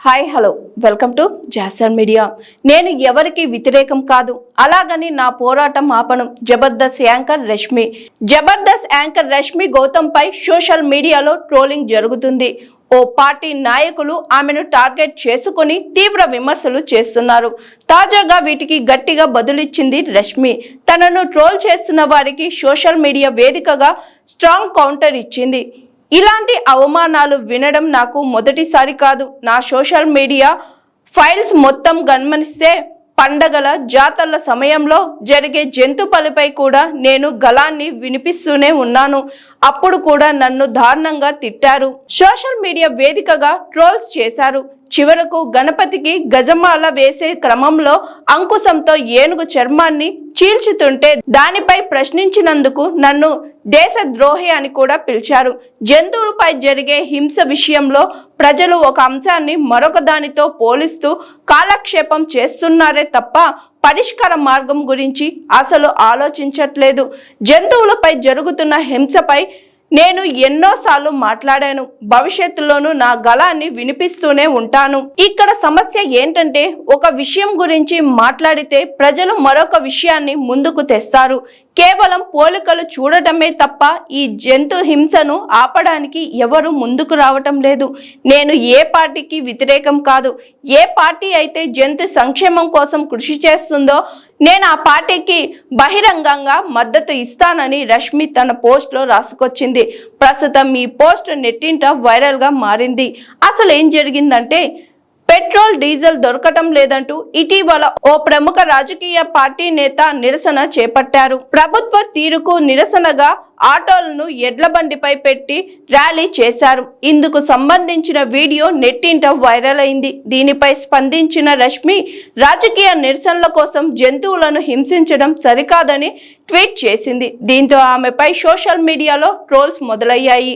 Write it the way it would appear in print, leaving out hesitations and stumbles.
Hi hello welcome to జాసర్ media. నేను ఎవరికి వ్యతిరేకం కాదు, అలాగని నా పోరాటం ఆపను. జబర్దస్త్ యాంకర్ రష్మి గౌతమ్ పై సోషల్ మీడియాలో ట్రోలింగ్ జరుగుతుంది. ఓ పార్టీ నాయకులు ఆమెను టార్గెట్ చేసుకుని తీవ్ర విమర్శలు చేస్తున్నారు. తాజాగా వీటికి గట్టిగా బదులిచ్చింది రష్మి. తనను ట్రోల్ చేస్తున్న వారికి సోషల్ మీడియా వేదికగా స్ట్రాంగ్ కౌంటర్ ఇచ్చింది. ఇలాంటి అవమానాలు వినడం నాకు మొదటిసారి కాదు. నా సోషల్ మీడియా ఫైల్స్ మొత్తం గమనిస్తే పండగల జాతరల సమయంలో జరిగే జంతు బలిపై కూడా నేను గళాన్ని వినిపిస్తూనే ఉన్నాను. అప్పుడు కూడా నన్ను దారుణంగా తిట్టారు, సోషల్ మీడియా వేదికగా ట్రోల్స్ చేశారు. చివరకు గణపతికి గజమాల వేసే క్రమంలో అంకుశంతో ఏనుగు చర్మాన్ని చీల్చుతుంటే దానిపై ప్రశ్నించినందుకు నన్ను దేశద్రోహి అని కూడా పిలిచారు. జంతువులపై జరిగే హింస విషయంలో ప్రజలు ఒక అంశాన్ని మరొక దానితో పోలిస్తూ కాలక్షేపం చేస్తున్నారే తప్ప పరిష్కార మార్గం గురించి అసలు ఆలోచించట్లేదు. జంతువులపై జరుగుతున్న హింసపై నేను ఎన్నోసార్లు మాట్లాడాను, భవిష్యత్తులోనూ నా గళాన్ని వినిపిస్తూనే ఉంటాను. ఇక్కడ సమస్య ఏంటంటే ఒక విషయం గురించి మాట్లాడితే ప్రజలు మరొక విషయాన్ని ముందుకు తెస్తారు. కేవలం పోలికలు చూడటమే తప్ప ఈ జంతు హింసను ఆపడానికి ఎవరు ముందుకు రావటం లేదు. నేను ఏ పార్టీకి వ్యతిరేకం కాదు. ఏ పార్టీ అయితే జంతు సంక్షేమం కోసం కృషి చేస్తుందో నేను ఆ పార్టీకి బహిరంగంగా మద్దతు ఇస్తానని రష్మి తన పోస్ట్లో రాసుకొచ్చింది. ప్రస్తుతం ఈ పోస్ట్ నెట్టింట వైరల్గా మారింది. అసలు ఏం జరిగిందంటే, పెట్రోల్ డీజిల్ దొరకటం లేదంటూ ఇటీవల ఓ ప్రముఖ రాజకీయ పార్టీ నేత నిరసన చేపట్టారు. ప్రభుత్వ తీరుకు నిరసనగా ఆటోలను ఎడ్ల బండిపై పెట్టి ర్యాలీ చేశారు. ఇందుకు సంబంధించిన వీడియో నెట్టింట వైరల్ అయింది. దీనిపై స్పందించిన రష్మి రాజకీయ నిరసనల కోసం జంతువులను హింసించడం సరికాదని ట్వీట్ చేసింది. దీంతో ఆమెపై సోషల్ మీడియాలో ట్రోల్స్ మొదలయ్యాయి.